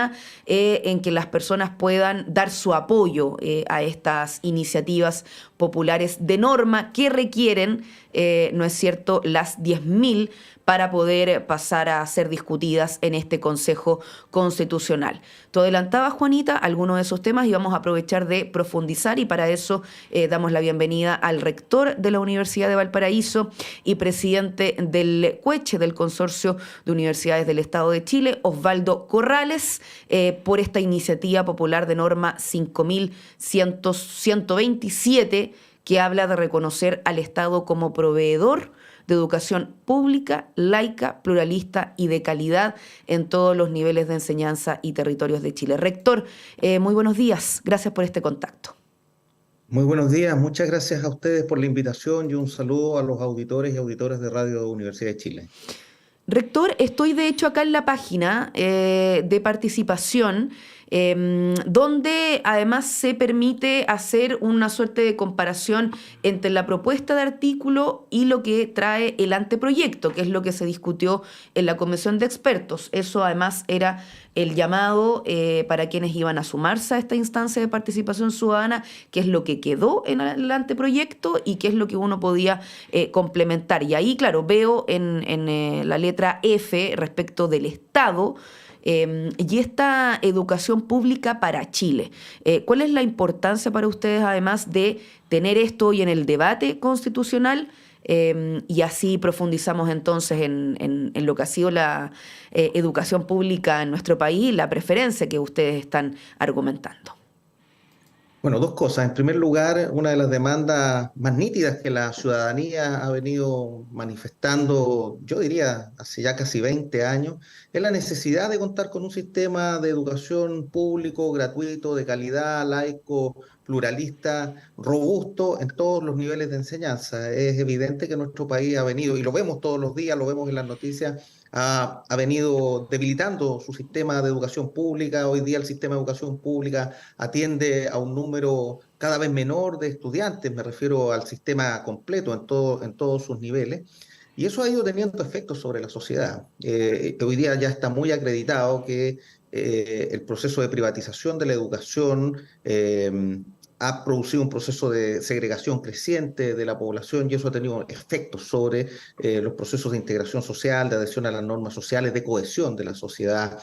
semana en que las personas puedan dar su apoyo a estas iniciativas populares de norma que requieren, ¿no es cierto?, las 10.000 para poder pasar a ser discutidas en este Consejo Constitucional. Tú adelantabas, Juanita, algunos de esos temas y vamos a aprovechar de profundizar, y para eso damos la bienvenida al rector de la Universidad de Valparaíso y presidente del CUECHE, del Consorcio de Universidades del Estado de Chile, Osvaldo Corrales, por esta iniciativa popular de norma 5.127, que habla de reconocer al Estado como proveedor de educación pública, laica, pluralista y de calidad en todos los niveles de enseñanza y territorios de Chile. Rector, muy buenos días. Gracias por este contacto. Muy buenos días, muchas gracias a ustedes por la invitación y un saludo a los auditores y auditoras de Radio Universidad de Chile. Rector, estoy de hecho acá en la página de participación, donde además se permite hacer una suerte de comparación entre la propuesta de artículo y lo que trae el anteproyecto, que es lo que se discutió en la comisión de expertos. Eso además era el llamado para quienes iban a sumarse a esta instancia de participación ciudadana, qué es lo que quedó en el anteproyecto y qué es lo que uno podía complementar. Y ahí, claro, veo en la letra F respecto del Estado y esta educación pública para Chile. ¿Cuál es la importancia para ustedes, además de tener esto hoy en el debate constitucional? Y así profundizamos entonces en lo que ha sido la educación pública en nuestro país y la preferencia que ustedes están argumentando. Bueno, dos cosas. En primer lugar, una de las demandas más nítidas que la ciudadanía ha venido manifestando, yo diría, hace ya casi 20 años, es la necesidad de contar con un sistema de educación público, gratuito, de calidad, laico, pluralista, robusto en todos los niveles de enseñanza. Es evidente que nuestro país ha venido, y lo vemos todos los días, lo vemos en las noticias, ha venido debilitando su sistema de educación pública. Hoy día el sistema de educación pública atiende a un número cada vez menor de estudiantes, me refiero al sistema completo en todos sus niveles, y eso ha ido teniendo efectos sobre la sociedad. Hoy día ya está muy acreditado que el proceso de privatización de la educación ha producido un proceso de segregación creciente de la población, y eso ha tenido efectos sobre los procesos de integración social, de adhesión a las normas sociales, de cohesión de la sociedad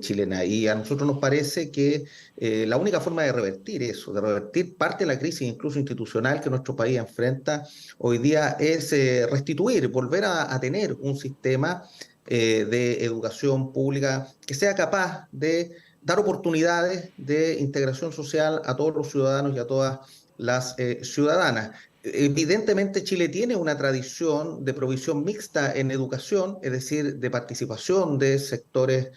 chilena. Y a nosotros nos parece que la única forma de revertir eso, de revertir parte de la crisis incluso institucional que nuestro país enfrenta hoy día, es restituir, volver a tener un sistema de educación pública que sea capaz de dar oportunidades de integración social a todos los ciudadanos y a todas las ciudadanas. Evidentemente Chile tiene una tradición de provisión mixta en educación, es decir, de participación de sectores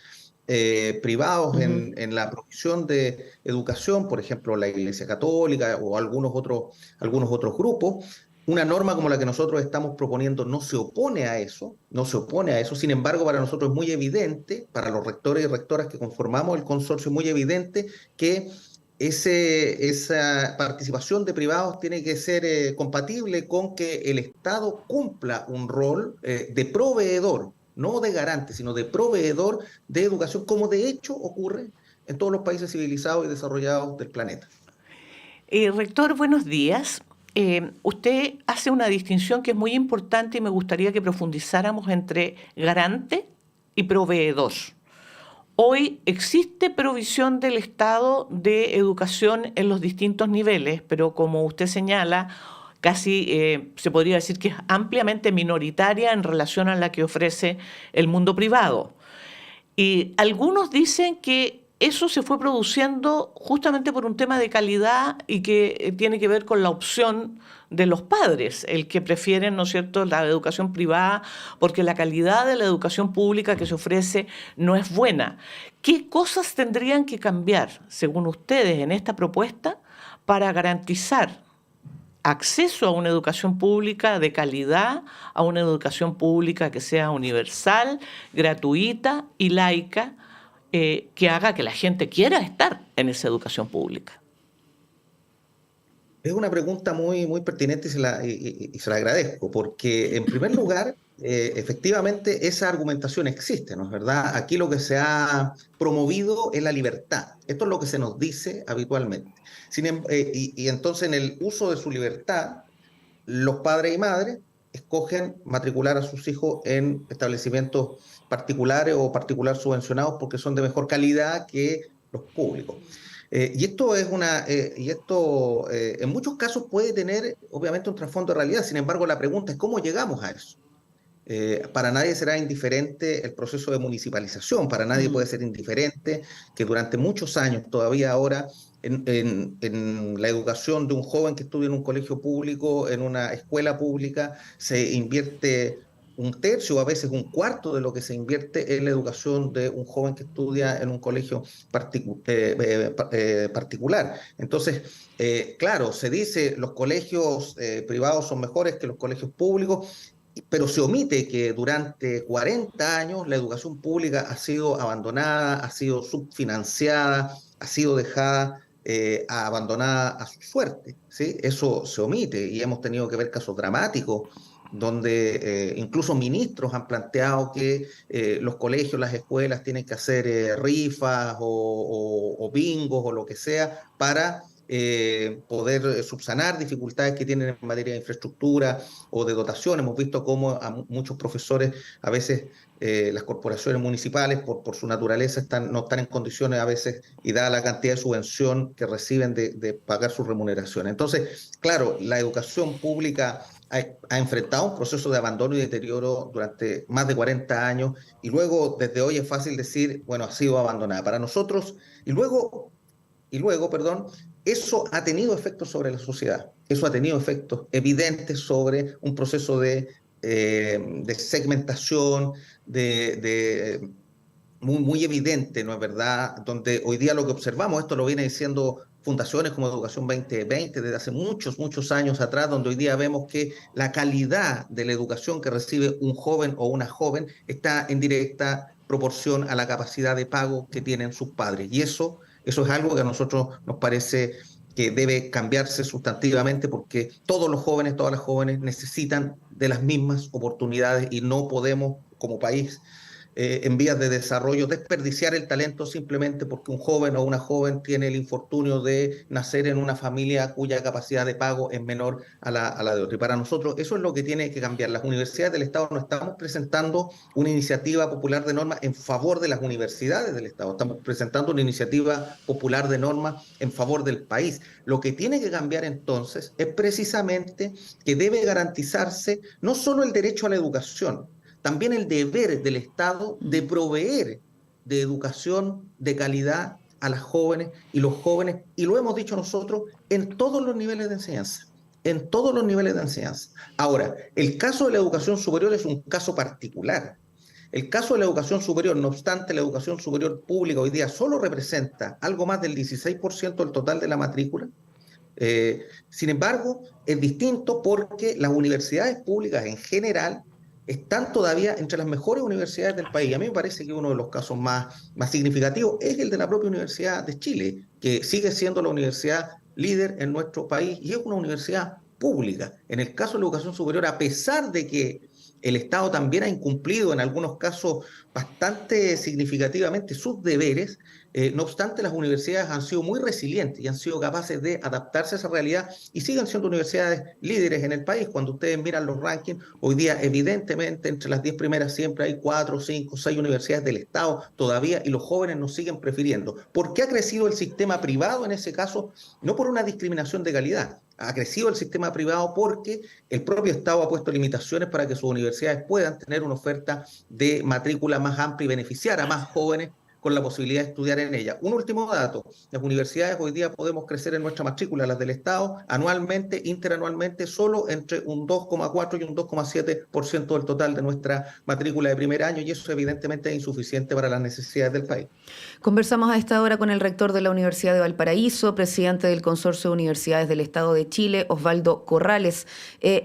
privados en la provisión de educación, por ejemplo, la Iglesia Católica o algunos otros grupos. Una norma como la que nosotros estamos proponiendo no se opone a eso, no se opone a eso. Sin embargo, para nosotros es muy evidente, para los rectores y rectoras que conformamos el consorcio, es muy evidente que esa participación de privados tiene que ser compatible con que el Estado cumpla un rol de proveedor, no de garante, sino de proveedor de educación, como de hecho ocurre en todos los países civilizados y desarrollados del planeta. Rector, buenos días. Usted hace una distinción que es muy importante y me gustaría que profundizáramos entre garante y proveedor. Hoy existe provisión del Estado de educación en los distintos niveles, pero como usted señala, casi se podría decir que es ampliamente minoritaria en relación a la que ofrece el mundo privado. Y algunos dicen que eso se fue produciendo justamente por un tema de calidad y que tiene que ver con la opción de los padres, el que prefieren, ¿no es cierto?, la educación privada porque la calidad de la educación pública que se ofrece no es buena. ¿Qué cosas tendrían que cambiar, según ustedes, en esta propuesta para garantizar acceso a una educación pública de calidad, a una educación pública que sea universal, gratuita y laica, que haga que la gente quiera estar en esa educación pública? Es una pregunta muy pertinente y se la agradezco, porque en primer lugar, efectivamente esa argumentación existe, ¿no es verdad? Aquí lo que se ha promovido es la libertad. Esto es lo que se nos dice habitualmente. Y entonces en el uso de su libertad, los padres y madres escogen matricular a sus hijos en establecimientos particulares o particular subvencionados porque son de mejor calidad que los públicos. En muchos casos puede tener obviamente un trasfondo de realidad. Sin embargo, la pregunta es cómo llegamos a eso. Para nadie será indiferente el proceso de municipalización, para nadie puede ser indiferente que durante muchos años, todavía ahora, en la educación de un joven que estudia en un colegio público, en una escuela pública, se invierte un tercio o a veces un cuarto de lo que se invierte en la educación de un joven que estudia en un colegio particular. Entonces, claro, se dice los colegios privados son mejores que los colegios públicos, pero se omite que durante 40 años la educación pública ha sido abandonada, ha sido subfinanciada, ha sido dejada abandonada a su suerte, ¿sí? Eso se omite y hemos tenido que ver casos dramáticos donde incluso ministros han planteado que los colegios, las escuelas tienen que hacer rifas o bingos o lo que sea para poder subsanar dificultades que tienen en materia de infraestructura o de dotación. Hemos visto cómo a muchos profesores, a veces las corporaciones municipales, por su naturaleza, no están en condiciones a veces, y dada la cantidad de subvención que reciben de pagar sus remuneraciones. Entonces, claro, la educación pública ha enfrentado un proceso de abandono y deterioro durante más de 40 años, y luego, desde hoy es fácil decir, bueno, ha sido abandonada. Para nosotros, perdón, eso ha tenido efectos sobre la sociedad, eso ha tenido efectos evidentes sobre un proceso de segmentación, muy evidente, ¿no es verdad? Donde hoy día lo que observamos, esto lo viene diciendo fundaciones como Educación 2020 desde hace muchos años atrás, donde hoy día vemos que la calidad de la educación que recibe un joven o una joven está en directa proporción a la capacidad de pago que tienen sus padres. Y eso es algo que a nosotros nos parece que debe cambiarse sustantivamente porque todos los jóvenes, todas las jóvenes necesitan de las mismas oportunidades y no podemos, como país, en vías de desarrollo, desperdiciar el talento simplemente porque un joven o una joven tiene el infortunio de nacer en una familia cuya capacidad de pago es menor a la de otra. Y para nosotros eso es lo que tiene que cambiar. Las universidades del Estado no estamos presentando una iniciativa popular de norma en favor de las universidades del Estado, estamos presentando una iniciativa popular de norma en favor del país. Lo que tiene que cambiar entonces es precisamente que debe garantizarse no solo el derecho a la educación, también el deber del Estado de proveer de educación de calidad a las jóvenes y los jóvenes, y lo hemos dicho nosotros, en todos los niveles de enseñanza, en todos los niveles de enseñanza. Ahora, el caso de la educación superior es un caso particular. El caso de la educación superior, no obstante, la educación superior pública hoy día solo representa algo más del 16% del total de la matrícula. Sin embargo, es distinto porque las universidades públicas en general están todavía entre las mejores universidades del país. A mí me parece que uno de los casos más significativos es el de la propia Universidad de Chile, que sigue siendo la universidad líder en nuestro país y es una universidad pública. En el caso de la educación superior, a pesar de que el Estado también ha incumplido en algunos casos bastante significativamente sus deberes, no obstante, las universidades han sido muy resilientes y han sido capaces de adaptarse a esa realidad y siguen siendo universidades líderes en el país. Cuando ustedes miran los rankings, hoy día evidentemente entre las 10 primeras siempre hay 4, 5, 6 universidades del Estado todavía y los jóvenes nos siguen prefiriendo. ¿Por qué ha crecido el sistema privado en ese caso? No por una discriminación de calidad. Ha crecido el sistema privado porque el propio Estado ha puesto limitaciones para que sus universidades puedan tener una oferta de matrícula más amplia y beneficiar a más jóvenes con la posibilidad de estudiar en ella. Un último dato, las universidades hoy día podemos crecer en nuestra matrícula, las del Estado, anualmente, interanualmente, solo entre un 2,4 y un 2,7% del total de nuestra matrícula de primer año, y eso evidentemente es insuficiente para las necesidades del país. Conversamos a esta hora con el rector de la Universidad de Valparaíso, presidente del Consorcio de Universidades del Estado de Chile, Osvaldo Corrales.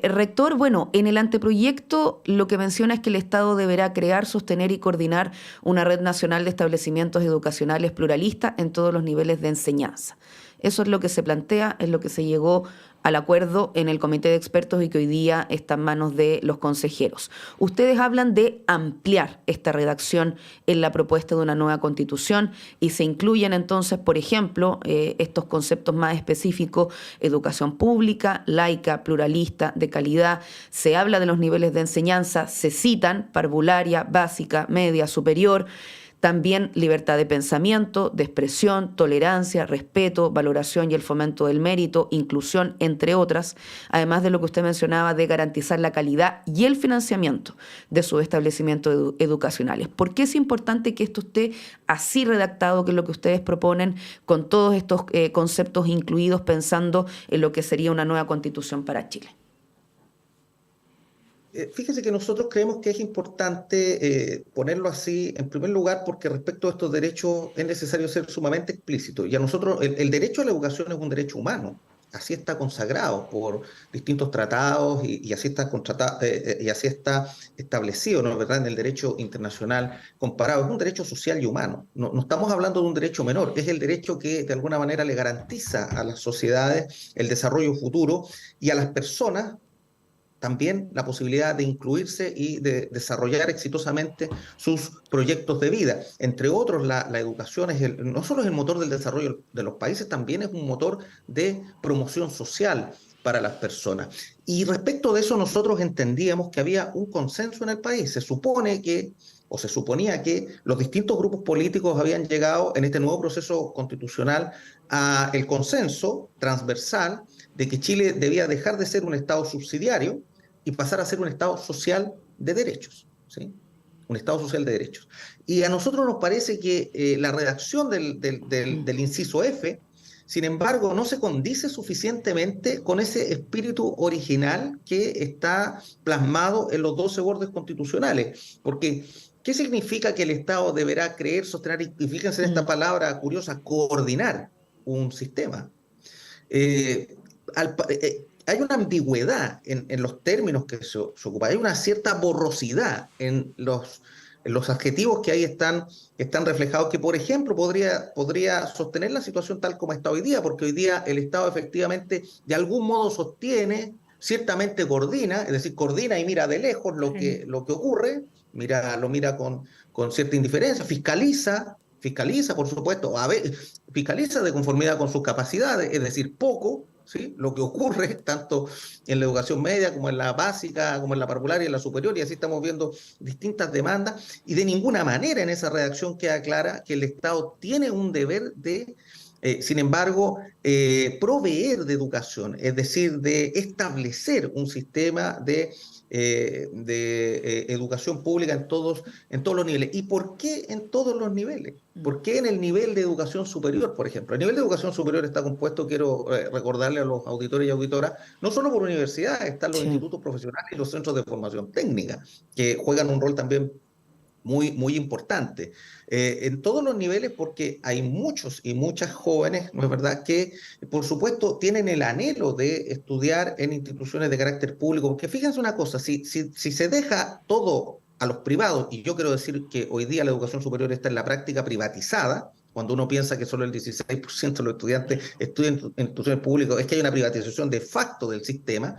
Rector, bueno, en el anteproyecto lo que menciona es que el Estado deberá crear, sostener y coordinar una red nacional de establecimientos educacionales pluralistas en todos los niveles de enseñanza. Eso es lo que se plantea, es lo que se llegó al acuerdo en el comité de expertos y que hoy día está en manos de los consejeros. Ustedes hablan de ampliar esta redacción en la propuesta de una nueva constitución y se incluyen entonces, por ejemplo, estos conceptos más específicos: educación pública, laica, pluralista, de calidad. Se habla de los niveles de enseñanza, se citan parvularia, básica, media, superior. También libertad de pensamiento, de expresión, tolerancia, respeto, valoración y el fomento del mérito, inclusión, entre otras, además de lo que usted mencionaba de garantizar la calidad y el financiamiento de sus establecimientos educacionales. ¿Por qué es importante que esto esté así redactado, que es lo que ustedes proponen, con todos estos conceptos incluidos, pensando en lo que sería una nueva constitución para Chile? Fíjese que nosotros creemos que es importante ponerlo así, en primer lugar, porque respecto a estos derechos es necesario ser sumamente explícito. Y a nosotros, el derecho a la educación es un derecho humano. Así está consagrado por distintos tratados y así está y así está establecido, ¿no? ¿Verdad? En el derecho internacional comparado. Es un derecho social y humano. No, no estamos hablando de un derecho menor. Es el derecho que de alguna manera le garantiza a las sociedades el desarrollo futuro y a las personas también la posibilidad de incluirse y de desarrollar exitosamente sus proyectos de vida. Entre otros, la educación no solo es el motor del desarrollo de los países, también es un motor de promoción social para las personas. Y respecto de eso, nosotros entendíamos que había un consenso en el país. Se supone que, o se suponía que los distintos grupos políticos habían llegado en este nuevo proceso constitucional al consenso transversal de que Chile debía dejar de ser un Estado subsidiario y pasar a ser un Estado social de derechos, ¿sí? Un Estado social de derechos. Y a nosotros nos parece que la redacción del inciso F, sin embargo, no se condice suficientemente con ese espíritu original que está plasmado en los 12 bordes constitucionales. Porque, ¿qué significa que el Estado deberá creer, sostener, y fíjense en esta palabra curiosa, coordinar un sistema? Hay una ambigüedad en los términos que se ocupan, hay una cierta borrosidad en los adjetivos que ahí están reflejados, que por ejemplo podría sostener la situación tal como está hoy día, porque hoy día el Estado efectivamente de algún modo sostiene, ciertamente coordina, es decir, coordina y mira de lejos lo que ocurre, lo mira con cierta indiferencia, fiscaliza, por supuesto, fiscaliza de conformidad con sus capacidades, es decir, poco, ¿sí? Lo que ocurre tanto en la educación media como en la básica, como en la parvularia y en la superior, y así estamos viendo distintas demandas, y de ninguna manera en esa redacción queda clara que el Estado tiene un deber de, sin embargo, proveer de educación, es decir, de establecer un sistema de educación pública en todos los niveles. ¿Y por qué en todos los niveles? ¿Por qué en el nivel de educación superior, por ejemplo? El nivel de educación superior está compuesto, quiero recordarle a los auditores y auditoras, no solo por universidades, están los institutos profesionales y los centros de formación técnica, que juegan un rol también muy, muy importante. En todos los niveles, porque hay muchos y muchas jóvenes, ¿no es verdad?, que por supuesto tienen el anhelo de estudiar en instituciones de carácter público, porque fíjense una cosa, si se deja todo a los privados, y yo quiero decir que hoy día la educación superior está en la práctica privatizada, cuando uno piensa que solo el 16% de los estudiantes estudian en instituciones públicas, es que hay una privatización de facto del sistema,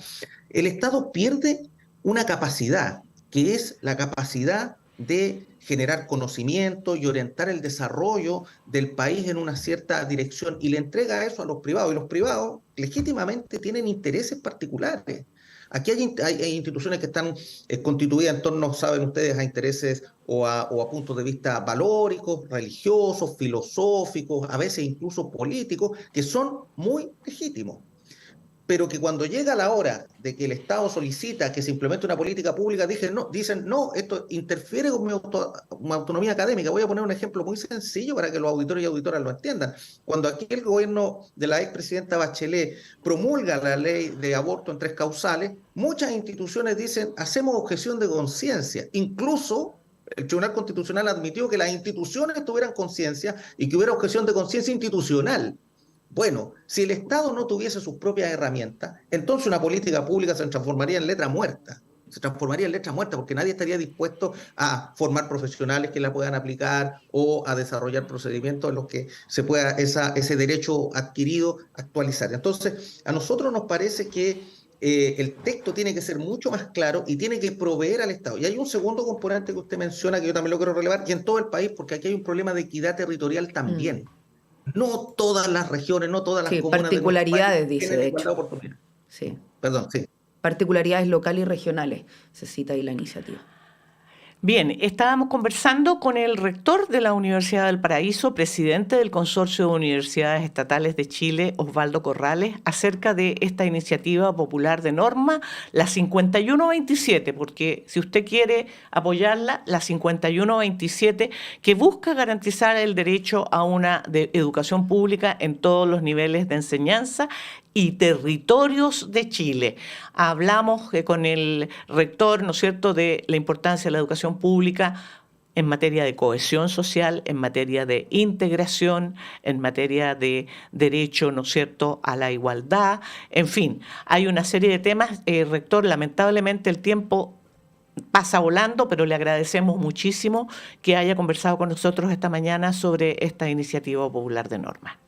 el Estado pierde una capacidad, que es la capacidad de generar conocimiento y orientar el desarrollo del país en una cierta dirección, y le entrega eso a los privados, y los privados legítimamente tienen intereses particulares. Aquí hay instituciones que están constituidas en torno, saben ustedes, a intereses o a puntos de vista valóricos, religiosos, filosóficos, a veces incluso políticos, que son muy legítimos, pero que cuando llega la hora de que el Estado solicita que se implemente una política pública, dicen, no, esto interfiere con mi autonomía académica. Voy a poner un ejemplo muy sencillo para que los auditores y auditoras lo entiendan. Cuando aquí el gobierno de la expresidenta Bachelet promulga la ley de aborto en 3 causales, muchas instituciones dicen, hacemos objeción de conciencia. Incluso el Tribunal Constitucional admitió que las instituciones tuvieran conciencia y que hubiera objeción de conciencia institucional. Bueno, si el Estado no tuviese sus propias herramientas, entonces una política pública se transformaría en letra muerta. se transformaría en letra muerta, porque nadie estaría dispuesto a formar profesionales que la puedan aplicar o a desarrollar procedimientos en los que se pueda ese derecho adquirido actualizar. Entonces, a nosotros nos parece que el texto tiene que ser mucho más claro y tiene que proveer al Estado. Y hay un segundo componente que usted menciona, que yo también lo quiero relevar, y en todo el país, porque aquí hay un problema de equidad territorial también. No todas las regiones, no todas las comunas particularidades, de dice, de igualdad hecho. de oportunidades. Sí. Perdón, sí. Particularidades locales y regionales, se cita ahí la iniciativa. Bien, estábamos conversando con el rector de la Universidad del Paraíso, presidente del Consorcio de Universidades Estatales de Chile, Osvaldo Corrales, acerca de esta iniciativa popular de norma, la 5127, porque si usted quiere apoyarla, la 5127, que busca garantizar el derecho a una educación pública en todos los niveles de enseñanza y territorios de Chile. Hablamos con el rector, ¿no es cierto?, de la importancia de la educación pública en materia de cohesión social, en materia de integración, en materia de derecho, ¿no es cierto?, a la igualdad. En fin, hay una serie de temas. Rector, lamentablemente el tiempo pasa volando, pero le agradecemos muchísimo que haya conversado con nosotros esta mañana sobre esta iniciativa popular de norma.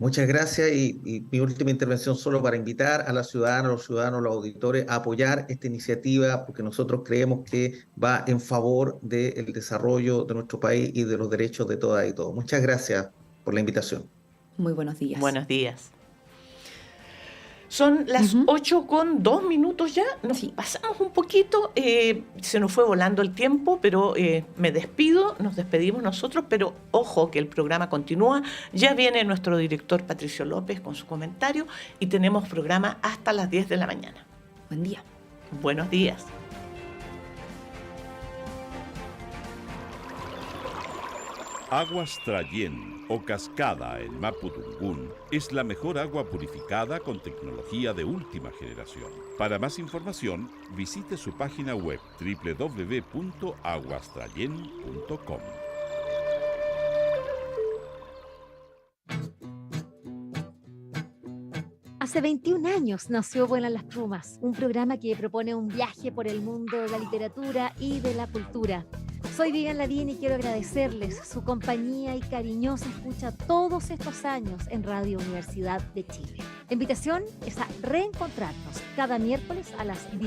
Muchas gracias y mi última intervención solo para invitar a las ciudadanas, los ciudadanos, los auditores a apoyar esta iniciativa porque nosotros creemos que va en favor del desarrollo de nuestro país y de los derechos de todas y todos. Muchas gracias por la invitación. Muy buenos días. Buenos días. Son las 8:02 ya, nos pasamos un poquito, se nos fue volando el tiempo, pero me despido, nos despedimos nosotros, pero ojo que el programa continúa, ya viene nuestro director Patricio López con su comentario y tenemos programa hasta las 10 de la mañana. Buen día. Buenos días. Aguas Trayén o Cascada en Mapudungún es la mejor agua purificada con tecnología de última generación. Para más información, visite su página web www.aguastrayen.com. Hace 21 años nació Vuelan las Plumas, un programa que propone un viaje por el mundo de la literatura y de la cultura. Soy Vivian Lavín y quiero agradecerles su compañía y cariñosa escucha todos estos años en Radio Universidad de Chile. La invitación es a reencontrarnos cada miércoles a las 10.